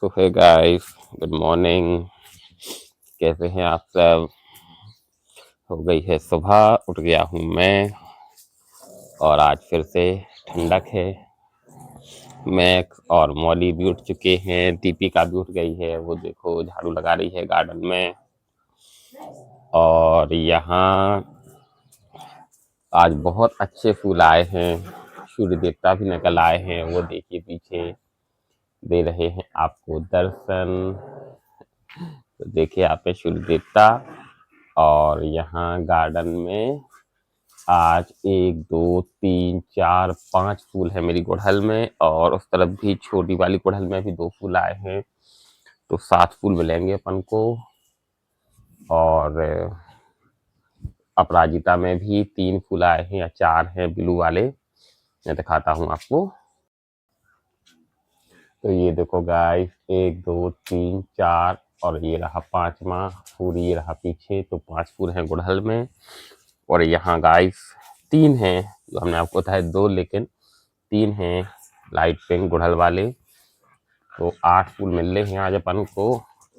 सो hey guys, good morning. कैसे हैं आप सब? हो गई है सुबह, उठ गया हूँ मैं और आज फिर से ठंडक है। मैक्स और मौली भी उठ चुके हैं, दीपिका भी उठ गई है, वो देखो झाड़ू लगा रही है गार्डन में। और यहाँ आज बहुत अच्छे फूल आए हैं, सूर्य देवता भी निकल आए हैं, वो देखिए पीछे दे रहे हैं आपको दर्शन। तो देखिए आप पे सूर्य देवता। और यहाँ गार्डन में आज 1 2 3 4 5 फूल है मेरी गुड़हल में, और उस तरफ भी छोटी वाली गुड़हल में भी 2 फूल आए हैं, तो 7 फूल मिलेंगे अपन को। और अपराजिता में भी 3 फूल आए हैं या 4 हैं ब्लू वाले, मैं दिखाता हूँ आपको। तो ये देखो गाइस, 1 2 3 4 और ये रहा 5वां फूल, ये रहा पीछे, तो 5 फूल हैं गुड़हल में। और यहाँ गाइस 3 हैं, जो हमने आपको बताया 2, लेकिन 3 हैं लाइट पिंक गुड़हल वाले, तो 8 फूल मिल रहे हैं आज अपन को।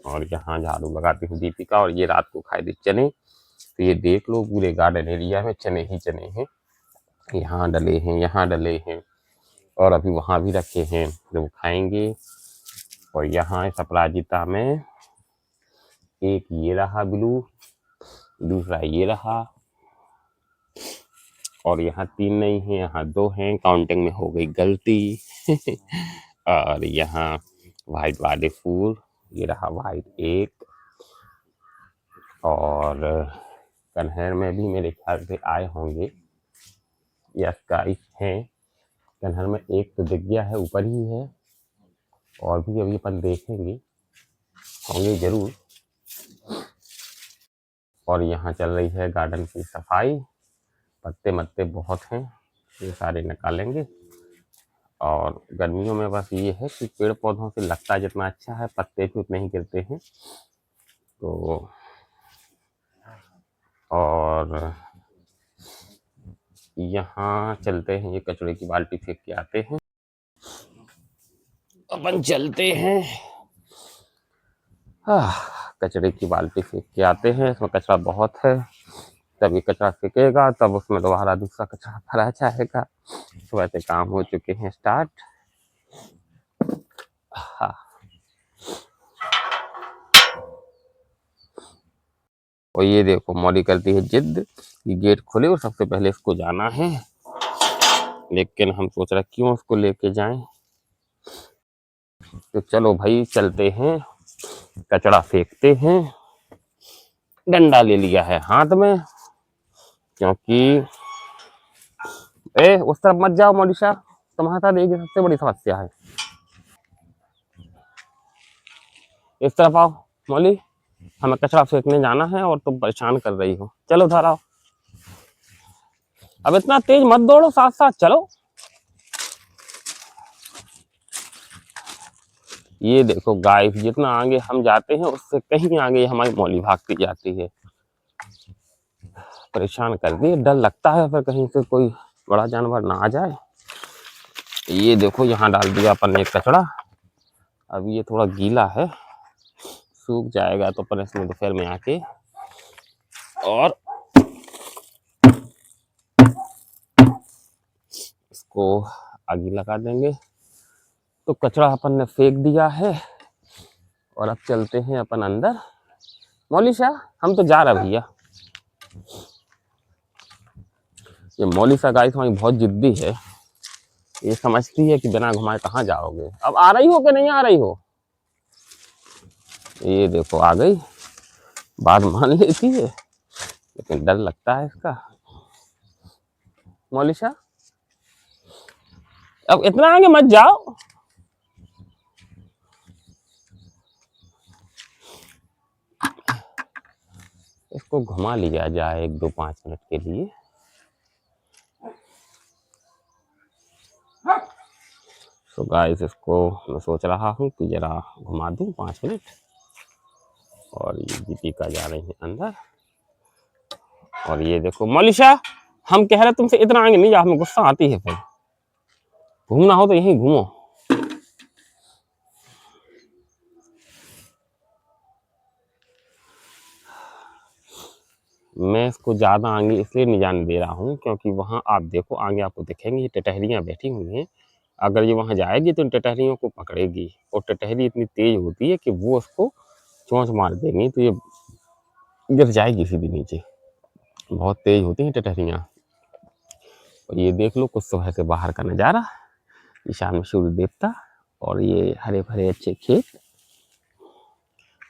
और यहाँ झाड़ू लगाती हूँ दीपिका, और ये रात को खाए थे चने। तो ये देख लो पूरे गार्डन एरिया में चने ही चने हैं, यहाँ डले हैं, यहाँ डले हैं, और अभी वहाँ भी रखे हैं जो वो खाएंगे। और यहाँ इस अपराजिता में एक ये रहा ब्लू, दूसरा ये रहा, और यहाँ 3 नहीं है, यहाँ 2 हैं, काउंटिंग में हो गई गलती। और यहाँ वाइट वाले फूल, ये रहा वाइट एक, और कन्हैर में भी मेरे ख्याल से आए होंगे, यस गाइस हैं। कन्हैर में एक तो दिख गया है, ऊपर ही है, और भी अभी अपन देखेंगे, होंगे जरूर। और यहाँ चल रही है गार्डन की सफाई, पत्ते मत्ते बहुत हैं, ये सारे निकालेंगे। और गर्मियों में बस ये है कि पेड़ पौधों से लगता जितना अच्छा है, पत्ते भी उतने ही गिरते हैं। तो और यहाँ चलते हैं, ये कचड़े की बाल्टी फेंक के आते हैं, अपन चलते हैं। कचड़े की बाल्टी फेंक के आते हैं, इसमें कचरा बहुत है, तब ये कचरा फेंकेगा, तब उसमें दोबारा दूसरा कचरा भरा जाएगा। तो वैसे काम हो चुके हैं स्टार्ट। हाँ, और ये देखो मौली करती है जिद कि गेट खोले और सबसे पहले इसको जाना है, लेकिन हम सोच रहे क्यों उसको लेके जाएं। तो चलो भाई चलते हैं, कचरा फेंकते हैं। डंडा ले लिया है हाथ में, क्योंकि उस तरफ मत जाओ मोनिशा, तुम्हारे साथ एक सबसे बड़ी समस्या है। इस तरफ आओ मौली, हमें कचरा फेंकने जाना है और तुम परेशान कर रही हो। चलो उधर आओ, अब इतना तेज मत दौड़ो, साथ साथ चलो। ये देखो गाइस, जितना आगे हम जाते हैं उससे कहीं आगे हमारी मौली भागती जाती है, परेशान कर दी। डर लगता है फिर कहीं से कोई बड़ा जानवर ना आ जाए। ये देखो यहाँ डाल दिया अपन ने कचड़ा, अब ये थोड़ा गीला है, सूख जाएगा तो अपन इसमें दोपहर में आके और इसको आगे लगा देंगे। तो कचरा अपन ने फेंक दिया है, और अब चलते हैं अपन अंदर। मौली शाह, हम तो जा रहे भैया। ये मौली शाह गाइस हमारी बहुत जिद्दी है, ये समझती है कि बिना घुमाए कहाँ जाओगे। अब आ रही हो कि नहीं आ रही हो? ये देखो आ गई, बात मान लेती है, लेकिन डर लगता है इसका। मौली शाह, अब इतना आगे मत जाओ। इसको घुमा लिया जाए 1 2 5 मिनट के लिए। तो गाइस इसको मैं सोच रहा हूँ कि जरा घुमा दूँ 5 मिनट। और ये दीपिका जा रही है अंदर। और ये देखो मौलिशा, हम कह रहे तुमसे इतना आगे नहीं जाओ, हमें गुस्सा आती है, फिर घूमना हो तो यहीं घूमो। मैं इसको ज़्यादा आगे इसलिए नहीं जाने दे रहा हूँ क्योंकि वहाँ आप देखो आगे आपको दिखेंगी ये टटहरियाँ बैठी हुई हैं। अगर ये वहाँ जाएगी तो इन टटहरियों को पकड़ेगी और टटहरी इतनी तेज़ होती है कि वो उसको चोंच मार देंगी तो ये गिर जाएगी सीधी नीचे। बहुत तेज़ होती हैं टटहरियाँ। और ये देख लो कुछ सुबह से बाहर का नज़ारा, ईशान में सूर्य देवता और ये हरे-भरे अच्छे खेत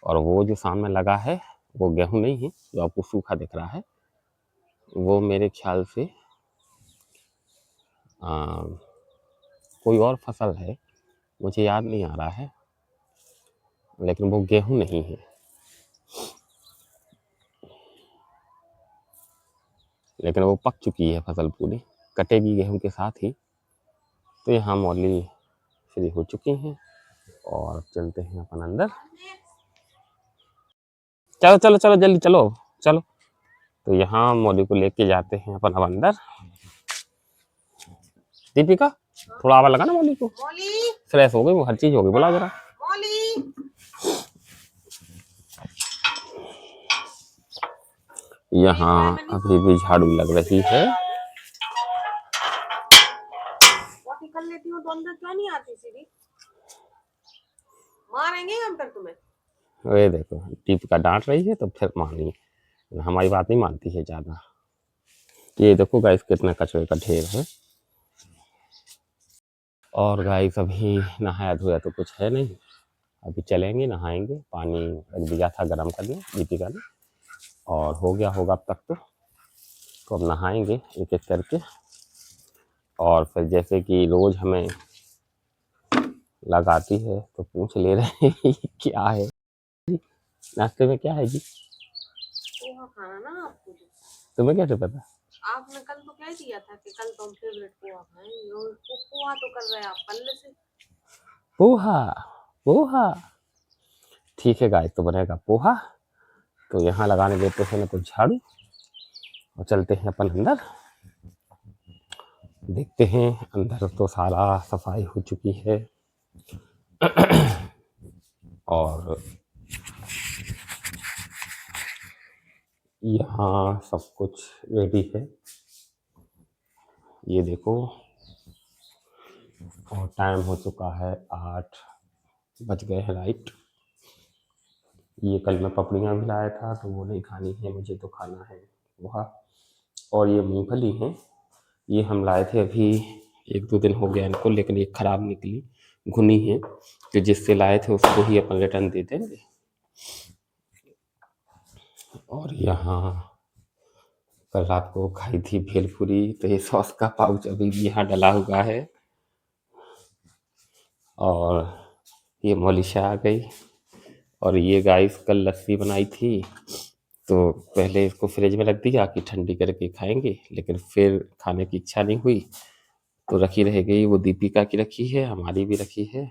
और वो जो सामने लगा है वो गेहूँ नहीं है, जो आपको सूखा दिख रहा है। वो मेरे ख्याल से कोई और फसल है, मुझे याद नहीं आ रहा है, लेकिन वो गेहूँ नहीं है। लेकिन वो पक चुकी है फसल पूरी, कटेगी गेहूँ के साथ ही। तो यहाँ मौली फ्री हो चुकी हैं और चलते हैं अपन अंदर। चलो चलो चलो जल्दी चलो चलो। तो यहाँ मौली को लेके जाते हैं अपन अब अंदर। दीपिका थोड़ा आवाज लगा ना मौली को, फ्रेश हो गई वो, हर चीज हो गई, बोला जरा। यहाँ अभी भी झाड़ू लग रही है। कर लेती हूँ तो अंदर क्यों नहीं आती सीधी? मारेंगे हम फिर तुम्हें। ये देखो दीपिका डांट रही है तो फिर मानी, हमारी बात नहीं मानती है ज्यादा। ये देखो गाइस कितना कचरे का ढेर है। और गाइस अभी नहाया धोया तो कुछ है नहीं, अभी चलेंगे नहाएंगे। पानी रख दिया था गर्म करने दीपिका ने और हो गया होगा अब तक तो अब नहाएंगे एक एक करके। और फिर जैसे कि रोज हमें लगाती है तो पूछ ले रहे हैं क्या है नाश्ते में, क्या है जी? पोहा खाना ना आपको। तुम्हें कैसे पता? आपने कल तो कह दिया था कि कल तो हम फेवरेट पोहा खाएंगे और पोहा तो कर रहे हैं आप कल से। पोहा पोहा ठीक है गाइस, तो बनेगा पोहा। तो यहाँ लगाने देते हैं ना कुछ झाड़ू और चलते हैं अपन अंदर। देखते हैं अंदर तो सारा सफाई हो चुकी है और यहाँ सब कुछ रेडी है, ये देखो। और टाइम हो चुका है 8 बज गए हैं राइट। ये कल मैं पपड़ियाँ भी लाया था तो वो नहीं खानी है मुझे, तो खाना है पोहा। और ये मूंगफली है, ये हम लाए थे अभी 1-2 दिन हो गया इनको, लेकिन ये ख़राब निकली, घुनी है, तो जिससे लाए थे उसको ही अपन रिटर्न दे देंगे। और यहाँ कल रात को खाई थी भेलपुरी, तो ये सॉस का पाउच अभी भी यहाँ डला हुआ है। और ये मौलिशा आ गई। और ये गाइस कल लस्सी बनाई थी तो पहले इसको फ्रिज में रख दिया कि ठंडी करके खाएंगे, लेकिन फिर खाने की इच्छा नहीं हुई तो रखी रह गई। वो दीपिका की रखी है, हमारी भी रखी है।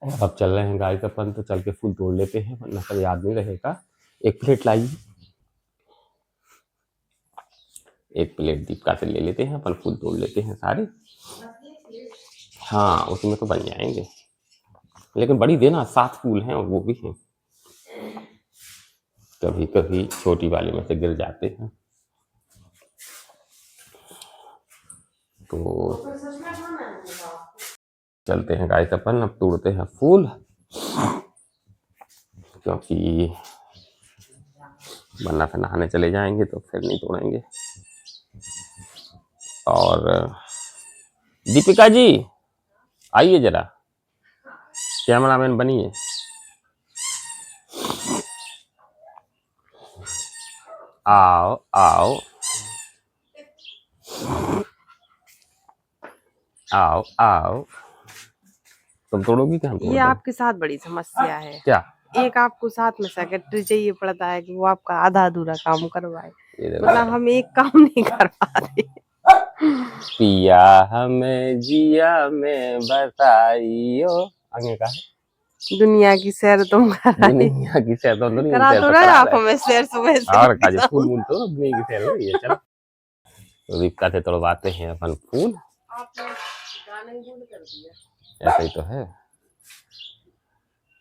और अब चल रहे हैं गाइस अपन, तो चल के फूल तोड़ लेते हैं वरना कल याद नहीं रहेगा। एक प्लेट लाइए, एक प्लेट दीपिका से ले लेते हैं अपन, फूल तोड़ लेते हैं सारे। हाँ उसमें तो बन जाएंगे, लेकिन बड़ी देना, 7 फूल हैं और वो भी हैं, कभी कभी छोटी वाले में से गिर जाते हैं। तो चलते हैं गाइस अपन, अब तोड़ते हैं फूल, क्योंकि वरना फिर नहाने चले जाएंगे तो फिर नहीं तोड़ेंगे। और दीपिका जी आइए जरा, कैमरामैन बनिए। आओ आओ आओ आओ, तुम तोड़ोगी क्या? हम तोड़ ये दें? आपके साथ बड़ी समस्या है। क्या? एक आपको साथ में सेक्रेटरी चाहिए पड़ता है कि वो आपका आधा अधूरा काम करवाए, ये देखो मतलब हम एक काम नहीं कर पाते। पिया हमें जिया में बसाइयो, आगे का है दुनिया की सैर तुम कराई, दुनिया की सैर, तो दुनिया की करा सैर तो तो रहे करा आप रहे हमें सैर सुबह से और काजे फूल मूल तो दुनिया की सैर हो रही है। चलो तो दीपिका से तोड़वाते हैं अपन फूल। आपने गाने बंद कर दिया, ऐसा ही तो है।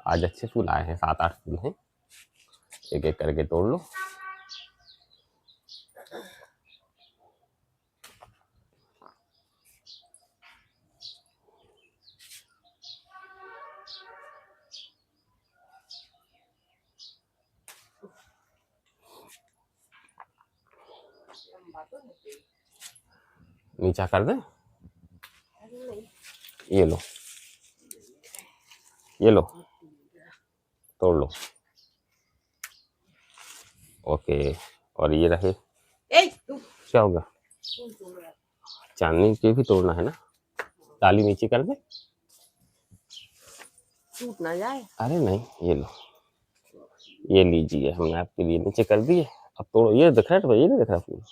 आज अच्छे फूल आए हैं, 7-8 फूल हैं। एक एक करके तोड़ लो। नीचा कर दे, ये लो, ये लो, तोड़ लो। ओके, और ये रहे। क्या होगा? चांदनी के भी तोड़ना है ना, डाली नीचे कर दे, टूट ना जाए। अरे नहीं, ये लो, ये लीजिए, हमने आपके लिए नीचे कर दिए। अब तोड़ो, ये दिख रहा है, ये नहीं दिख रहा फूल।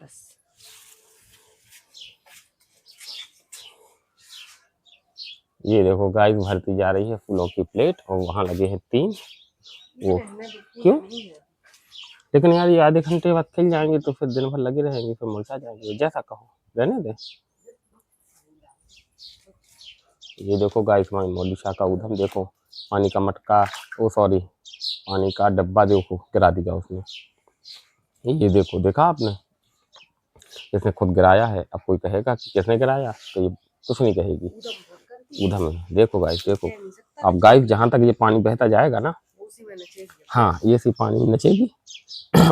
बस ये देखो गाइस, भरती जा रही है फूलों की प्लेट, और वहां लगे हैं 3। वो क्यों? लेकिन यार ये आधे घंटे बाद खिल जाएंगे तो फिर दिन भर लगे रहेंगे, फिर मुरझा जाएंगे, जैसा कहो, रहने दे। ये देखो गाइस, हमारी मोलिशा का उधम देखो, पानी का मटका, ओ सॉरी, पानी का डब्बा देखो गिरा दिया उसने। ये देखो, देखा आपने, इसने खुद गिराया है। अब कोई कहेगा कि किसने गिराया, तो ये कुछ नहीं कहेगी, उधम है। देखो गाइस, देखो, अब गाइस जहां तक ये पानी बहता जाएगा ना, हाँ, ये सी पानी नचेगी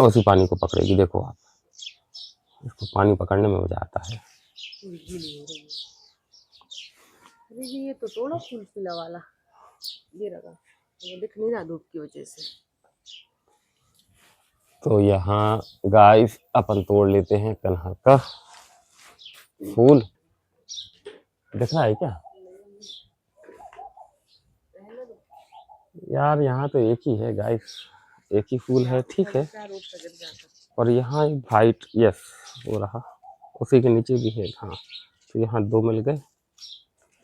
उसी पानी को पकड़ेगी। देखो आप, इसको पानी पकड़ने में मजा आता है। अरे ये तो तोड़ो फूल खिला वाला, ये रहा, ये दिख नहीं रहा धूप की वजह से। तो यहाँ गाइस अपन तोड़ लेते हैं कनहा का फूल। दिख रहा है क्या यार? यहाँ तो एक ही है गाइस, एक ही फूल है, ठीक है। और यहाँ एक वाइट, यस वो रहा, उसी के नीचे भी है। हाँ, तो यहाँ 2 मिल गए।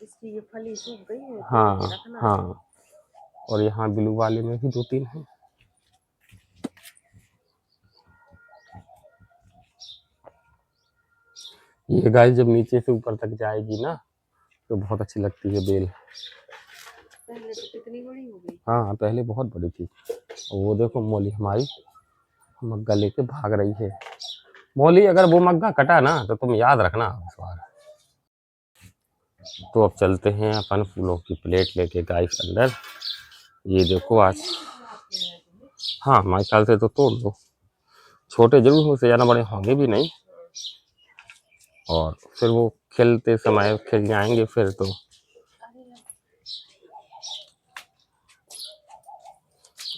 इसकी ये फली सूख गई है, हाँ हाँ, और यहाँ ब्लू वाले में भी 2-3 हैं। ये गाइस जब नीचे से ऊपर तक जाएगी ना, तो बहुत अच्छी लगती है बेल। पहले तो कितनी बड़ी हो गई। हाँ, पहले बहुत बड़ी थी। और वो देखो मौली हमारी मग्गा लेके भाग रही है। मौली, अगर वो मग्गा कटा ना तो तुम याद रखना इस बार। तो अब चलते हैं अपन फूलों की प्लेट लेके गाइस अंदर। ये देखो आज, हाँ हमारे ख्याल से तो तोड़ दो, छोटे जरूर हो, से ज़्यादा बड़े होंगे भी नहीं, और फिर वो खिलते समय खिल जाएंगे फिर तो।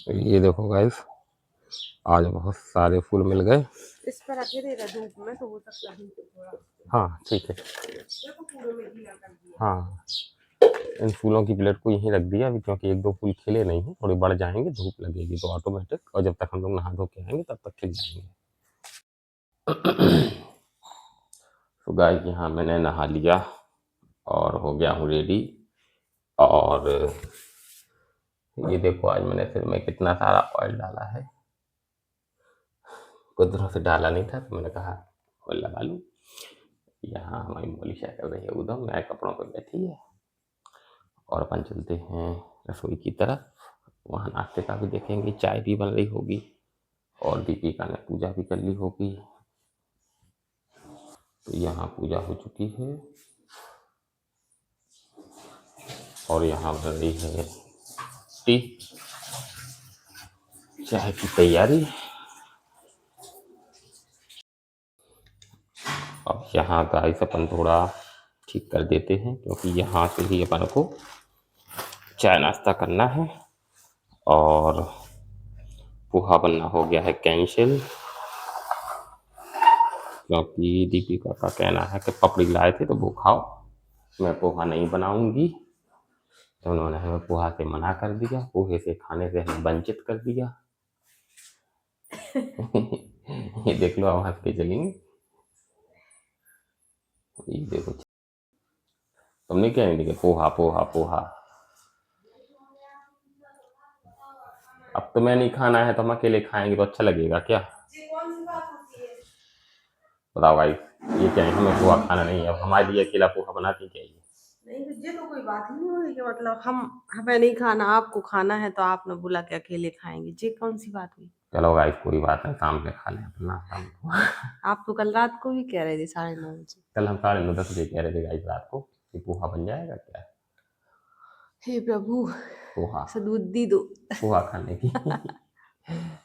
ये देखो गाइस, आज बहुत सारे फूल मिल गए। इस पर रखे देगा धूप में तो हो सकता है थोड़ा। हाँ ठीक है, हाँ इन फूलों की प्लेट को यहीं रख दिया अभी, क्योंकि 1-2 फूल खिले नहीं हैं, थोड़े बढ़ जाएंगे, धूप लगेगी तो ऑटोमेटिक, और जब तक हम लोग नहा धो के आएंगे तब तक खिल जाएंगे। तो गाइस यहाँ मैंने नहा लिया और हो गया हूँ रेडी। और ये देखो आज मैंने सिर में कितना सारा ऑयल डाला है, कुछ दिनों से डाला नहीं था तो मैंने कहा ऑयल लगा लूँ। यहाँ हमारी मोलिशा कर रही है उधम, नए कपड़ों पर बैठी है। और अपन चलते हैं रसोई की तरफ, वहाँ नाश्ते का भी देखेंगे, चाय भी बन रही होगी, और दीपिका ने पूजा भी कर ली होगी। तो यहाँ पूजा हो चुकी है और यहाँ बन रही है टी, चाय की तैयारी। अब यहाँ गाइस अपन थोड़ा ठीक कर देते हैं, क्योंकि यहाँ से ही अपन को चाय नाश्ता करना है, और पोहा बनना हो गया है कैंसिल, क्योंकि दीपिका का कहना है कि पपड़ी लाए थे तो वो खाओ, मैं पोहा नहीं बनाऊंगी। तो उन्होंने हमें पोहा से मना कर दिया, पोहे से खाने से हमें वंचित कर दिया। ये देख लो, अब हंस के चलेंगे। ये देखो, तुमने क्या नहीं देखा? पोहा पोहा पोहा। अब तुम्हें नहीं खाना है तो हम अकेले खाएंगे तो अच्छा लगेगा क्या? ये कौन सी बात होती है? बताओ भाई, ये क्या है? हमें पोहा खाना नहीं है, अब हमारे लिए अकेला पोहा बनाती क्या ये? नहीं तो ये तो कोई बात ही नहीं हुई कि मतलब हमें नहीं खाना, आपको खाना है तो आपने बोला कि अकेले खाएंगे, ये कौन सी बात हुई? चलो गाइस, कोई बात नहीं, शाम में खा लें अपना शाम को। आप तो कल रात को भी कह रहे थे 9:30 बजे। कल हम 9:30-10 बजे कह रहे थे गाइस रात को कि पोहा बन जाएगा क्या? हे प्रभु, पोहा सदबुद्धि दो। पोहा खाने की।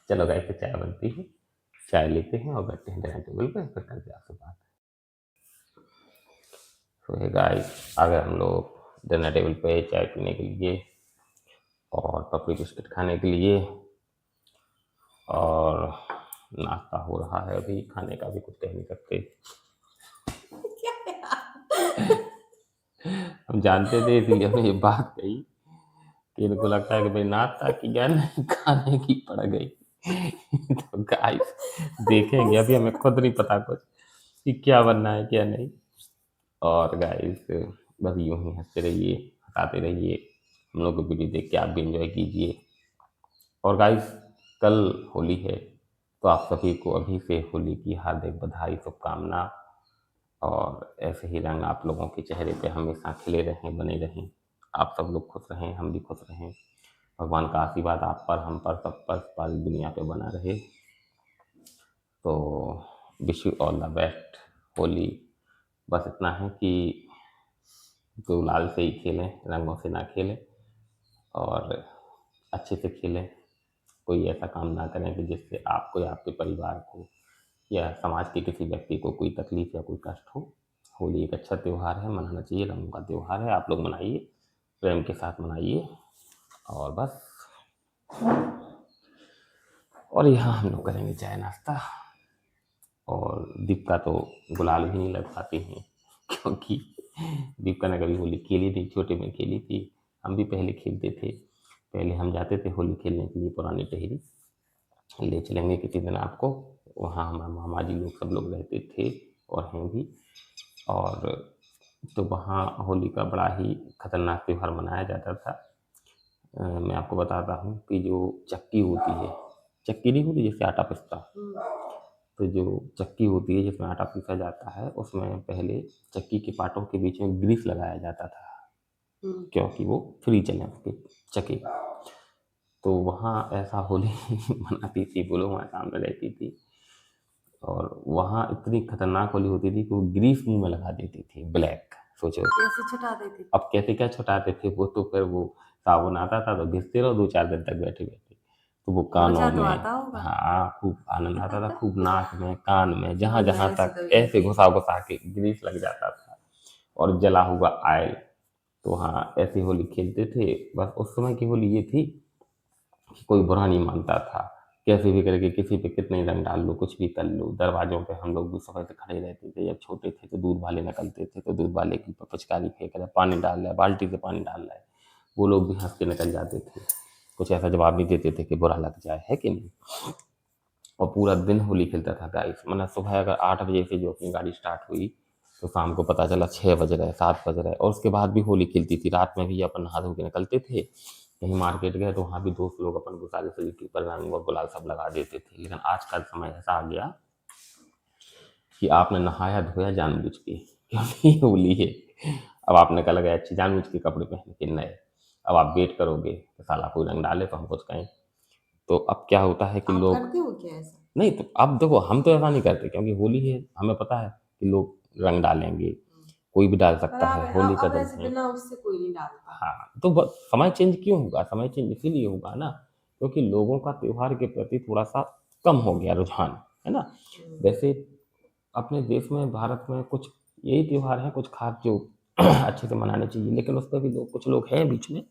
चलो गाइस, तो चाय बनती है, चाय लेते हैं और बैठते हैं डाइनिंग टेबल पे, फिर करते हैं आपसे बात। तो हे गाइस, आ गए हम लोग डिनर टेबल पे चाय पीने के लिए और पपड़ी बिस्किट खाने के लिए, और नाश्ता हो रहा है अभी, खाने का भी कुछ कह नहीं सकते। हम जानते थे, इसलिए हमने ये बात कही कि इनको लगता है कि भाई नाश्ता किया नहीं, खाने की पड़ गई। तो गाइस देखेंगे, अभी हमें खुद नहीं पता कुछ कि क्या बनना है क्या नहीं। और गाइस बस यूं ही हंसते रहिए, हंसाते रहिए, हम लोग को वीडियो देख के आप भी एंजॉय कीजिए। और गाइस कल होली है, तो आप सभी को अभी से होली की हार्दिक बधाई, शुभकामना। और ऐसे ही रंग आप लोगों के चेहरे पे हमेशा खिले रहें, बने रहें, आप सब लोग खुश रहें, हम भी खुश रहें। भगवान का आशीर्वाद आप पर, हम पर, सब पर, सारी दुनिया पे बना रहे। तो wish you all the best Holi. बस इतना है कि गुलाल से ही खेलें, रंगों से ना खेलें, और अच्छे से खेलें। कोई ऐसा काम ना करें कि जिससे आपको या आपके परिवार को या समाज के किसी व्यक्ति को कोई तकलीफ या कोई कष्ट हो। होली एक अच्छा त्यौहार है, मनाना चाहिए, रंगों का त्यौहार है, आप लोग मनाइए, प्रेम के साथ मनाइए। और बस, और यहाँ हम लोग करेंगे चाय नाश्ता। और दीपिका तो गुलाल भी नहीं लग पाती हैं, क्योंकि दीपिका ने कभी होली खेली नहीं, छोटे में खेली थी, हम भी पहले खेलते थे। पहले हम जाते थे होली खेलने के लिए पुरानी टेहरी, ले चलेंगे किसी दिन आपको, वहाँ हमारे मामा जी लोग सब लोग रहते थे और हैं भी। और तो वहाँ होली का बड़ा ही खतरनाक त्यौहार मनाया जाता था। मैं आपको बताता हूँ कि जो चक्की होती है, चक्की नहीं होती जिससे आटा पिसता, तो जो चक्की होती है जिसमें आटा पीसा जाता है, उसमें पहले चक्की के पार्टों के बीच में ग्रीस लगाया जाता था, क्योंकि वो फ्री चले उसके चक्की। तो वहाँ ऐसा होली मनाती थी, वो लोग वहाँ सामने रहती थी, और वहाँ इतनी खतरनाक होली होती थी कि वो ग्रीस मुंह में लगा देती थी, ब्लैक। सोचो कैसे छुटा देते थे? अब कैसे क्या छुटाते थे वो, तो फिर वो साबुन आता था तो घिसते रहो 2-4 दिन तक बैठे बैठे, तो वो कानों मजा तो में, आता होगा। हाँ खूब आनंद आता था, खूब नाक में, कान में, जहाँ जहाँ मेरे से तक तो ऐसे घुसा घुसा के ग्रीस लग जाता था। और जला हुआ आयल, तो हाँ ऐसी होली खेलते थे। बस उस समय की होली ये थी कि कोई बुरा नहीं मानता था, कैसे भी करके किसी पे कितने रंग डाल लो, कुछ भी कर लो। दरवाजों पे हम लोग भी सुबह से खड़े रहते थे, जब छोटे थे तो दूध वाले निकलते थे, तो दूध वाले की पिचकारी फेंक रहा है, पानी डाल रहा है, बाल्टी से पानी डाल रहा है, वो लोग भी हंस के निकल जाते थे, कुछ ऐसा जवाब नहीं देते थे कि बुरा लग जाए, है कि नहीं। और पूरा दिन होली खेलता था गाइस, मतलब सुबह अगर 8 बजे से जो अपनी गाड़ी स्टार्ट हुई, तो शाम को पता चला 6 बज रहे, 7 बज रहे, और उसके बाद भी होली खेलती थी। रात में भी अपन नहा धो के निकलते थे, कहीं मार्केट गए तो वहाँ भी दोस्त लोग अपन को सारे शरीर के ऊपर रंग और गुलाल सब लगा देते थे। लेकिन आज का समय ऐसा आ गया कि आपने नहाया धोया जानबूझ के, क्योंकि होली है। अब आपने कल गए अच्छी जानबूझ के कपड़े पहन के नए, अब आप वेट करोगे कि साला कोई रंग डाले तो हम कुछ कहें। तो अब क्या होता है कि आप लोग, करते हो क्या ऐसा? नहीं तो अब देखो, हम तो ऐसा नहीं करते, क्योंकि होली है, हमें पता है कि लोग रंग डालेंगे, कोई भी डाल पर सकता अब है, होली का अब दिन ऐसे है। बिना उससे कोई नहीं डालता। हाँ, तो बस समय चेंज क्यों होगा? समय चेंज इसीलिए होगा ना, क्योंकि लोगों का त्योहार के प्रति थोड़ा सा कम हो गया रुझान, है ना। वैसे अपने देश में, भारत में कुछ यही त्योहार है कुछ खास जो अच्छे से मनाने चाहिए, लेकिन उस पर भी लोग, कुछ लोग हैं बीच में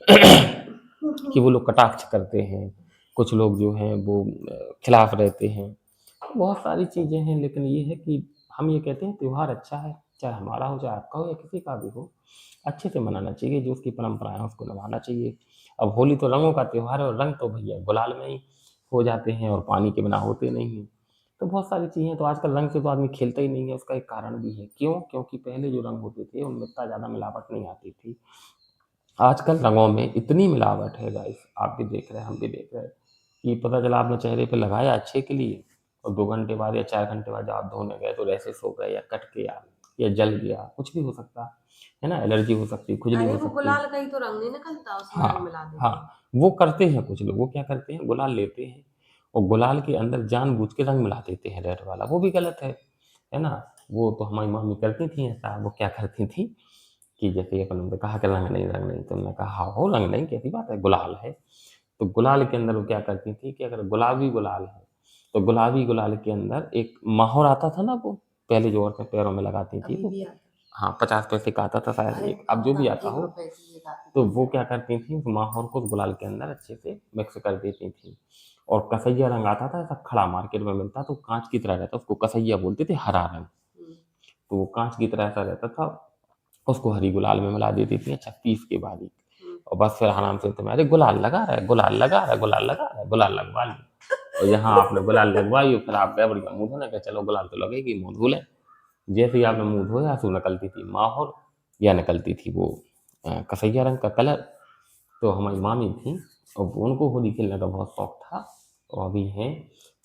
कि वो लोग कटाक्ष करते हैं, कुछ लोग जो हैं वो खिलाफ रहते हैं। बहुत सारी चीज़ें हैं, लेकिन ये है कि हम ये कहते हैं त्योहार अच्छा है, चाहे हमारा हो, चाहे आपका हो या किसी का भी हो, अच्छे से मनाना चाहिए, जो उसकी परंपरा है उसको निभाना चाहिए। अब होली तो रंगों का त्योहार है और रंग तो भैया गुलाल में ही हो जाते हैं और पानी के बिना होते नहीं हैं। तो बहुत सारी चीज़ें, तो आजकल रंग से तो आदमी खेलता ही नहीं है, उसका एक कारण भी है। क्यों? क्योंकि पहले जो रंग होते थे उनमें इतना ज़्यादा मिलावट नहीं आती थी। आजकल रंगों में इतनी मिलावट है गाइस, आप भी देख रहे हैं, हम भी देख रहे हैं, कि पता चला आपने चेहरे पे लगाया अच्छे के लिए और 2 घंटे बाद या 4 घंटे बाद जब आप धोने गए तो रैशेस हो गए या कट गया या जल गया, कुछ भी हो सकता है ना? एलर्जी हो सकती है, खुजली अरे हो वो सकती है। गुलाल का ही तो रंग नहीं निकलता, उसमें रंग हाँ, मिला देते हैं। हाँ, वो करते हैं कुछ लोग, वो क्या करते हैं गुलाल लेते हैं और गुलाल के अंदर जानबूझ के रंग मिला देते हैं रेड वाला, वो भी गलत है ना? वो तो हमारी मम्मी करती थी ऐसा, वो क्या करती थी कि जैसे अपन ने कहा कि रंग नहीं, तो हमने कहा हाँ हो रंग नहीं, कैसी बात है, गुलाल है। तो गुलाल के अंदर वो क्या करती थी कि अगर गुलाबी गुलाल है, तो गुलाबी गुलाल के अंदर एक माहौर आता था ना वो, पहले जो औरतें पैरों में लगाती थी अभी वो, भी आता हाँ, 50 पैसे का आता था शायद है। एक, अब जो भी आता एक हो, रुपए की एक आती तो थी वो शायद। क्या करती थी, उस माहौर को उस गुलाल के अंदर अच्छे से मिक्स कर देती थी। और कसैया रंग आता था ऐसा खड़ा, मार्केट में मिलता, तो काँच की तरह रहता, उसको कसैया बोलते थे, हरा रंग। हम्म, तो वो काँच की तरह ऐसा रहता था, उसको हरी गुलाल में मिला देती थी, अच्छा पीस के बारीक। हम्म। और बस फिर आराम से तुम्हें, अरे गुलाल लगा रहा है, गुलाल लगा रहा है, गुलाल लगा रहा है, गुलाल लगवा ली। और जहाँ आपने गुलाल लगवाई हो, फिर आप गए बढ़िया मुँह धोने, कहा चलो गुलाल तो लगेगी, मुँह धो लें। जैसे ही आपने मुँह धोया तो निकलती थी माहौर या निकलती थी वो कसैया रंग का कलर। तो हमारी मामी थी और उनको होली खेलने का बहुत शौक था, और अभी हैं,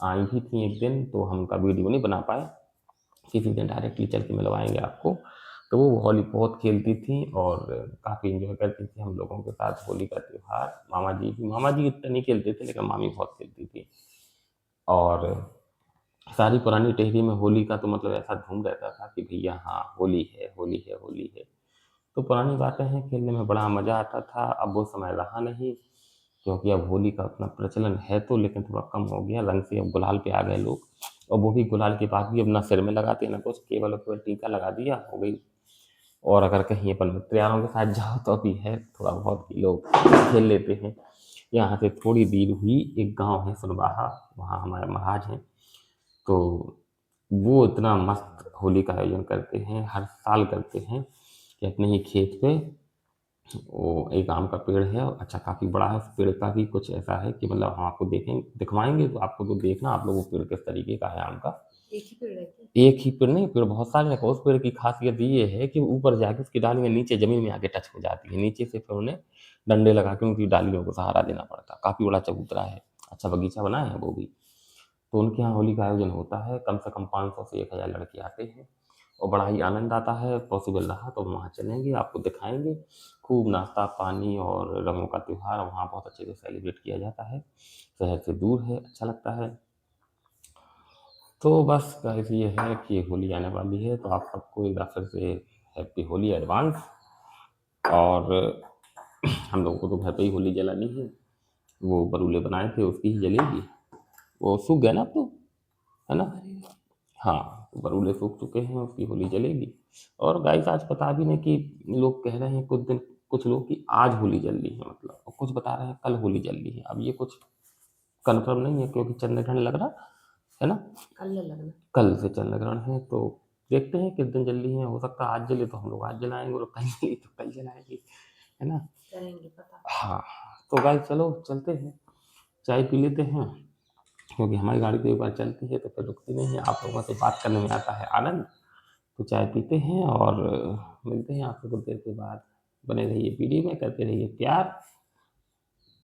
आई भी थी एक दिन, तो हम उनका वीडियो नहीं बना पाए, किसी दिन डायरेक्टली चल के मिलवाएंगे आपको। तो वो होली बहुत खेलती थी और काफ़ी इंजॉय करती थी हम लोगों के साथ होली का त्यौहार। मामा जी इतना नहीं खेलते थे, लेकिन मामी बहुत खेलती थी। और सारी पुरानी टहरी में होली का तो मतलब ऐसा धूम रहता था कि भैया हाँ होली है, होली है, होली है। तो पुरानी बातें हैं, खेलने में बड़ा मज़ा आता था, अब वो समय रहा नहीं, क्योंकि अब होली का उतना प्रचलन है तो, लेकिन थोड़ा कम हो गया, रंग से अब गुलाल पे आ गए लोग। और वो भी गुलाल के बाद भी अब ना सिर में लगाते हैं ना कुछ, केवल और केवल टीका लगा दिया, हो गई। और अगर कहीं अपन मित्र यारों के साथ जाओ तो अभी है थोड़ा बहुत कि लोग खेल लेते हैं। यहाँ से थोड़ी दूर हुई एक गांव है सुनवाहा, वहाँ हमारे महाराज हैं, तो वो इतना मस्त होली का आयोजन करते हैं, हर साल करते हैं कि अपने ही खेत पे, वो एक आम का पेड़ है, अच्छा काफ़ी बड़ा है, उस पेड़ का भी कुछ ऐसा है कि मतलब हम आपको दिखवाएंगे, तो आपको तो देखना, आप लोग वो पेड़ किस तरीके का है आम का। एक ही पेड़ है क्या? एक ही पेड़ नहीं, पेड़ बहुत सारे हैं। उस पेड़ की खासियत ये है कि ऊपर जाके उसकी डालियाँ नीचे ज़मीन में आके टच हो जाती हैं। नीचे से फिर उन्हें डंडे लगा के उनकी डालियों को सहारा देना पड़ता है। काफ़ी बड़ा चबूतरा है, अच्छा बगीचा बनाए हैं वो भी। तो उनके यहाँ होली का आयोजन होता है, कम से कम 500 से 1000 लड़के आते हैं और बड़ा ही आनंद आता है। पॉसिबल रहा तो वहाँ चलेंगे, आपको दिखाएँगे। खूब नाश्ता पानी और रंगों का त्योहार वहाँ बहुत अच्छे से सेलिब्रेट किया जाता है। शहर से दूर है, अच्छा लगता है। तो बस गाइस ये है कि होली आने वाली है, तो आप सबको एक बार फिर से हैप्पी होली एडवांस। और हम लोगों को तो घर पे ही होली जलानी है, वो बरूले बनाए थे उसकी ही जलेगी, वो सूख गया ना अब तो, है ना? हाँ, तो बरूले सूख चुके हैं, उसकी होली जलेगी। और गाइस आज पता भी नहीं कि लोग कह रहे हैं कुछ लोग कि आज होली जल रही है मतलब, और कुछ बता रहे हैं कल होली जल रही है। अब ये कुछ कन्फर्म नहीं है क्योंकि चंद्र ग्रहण लग रहा है ना, कल लगना। कल से चंद्र ग्रहण है, तो देखते हैं किस दिन जल रही है। हो सकता है आज जले तो हम लोग आज जलाएंगे और कल जले तो कल जलाएंगे, है ना? करेंगे पता। हाँ, तो गाइस चलो चलते हैं, चाय पी लेते हैं, क्योंकि हमारी गाड़ी तो एक बार चलती है तो फिर रुकती नहीं है। आप लोगों से बात करने में आता है आनंद। तो चाय पीते हैं और मिलते हैं आपसे कुछ देर के बाद। बने रहिए वीडियो में, करते रहिए प्यार।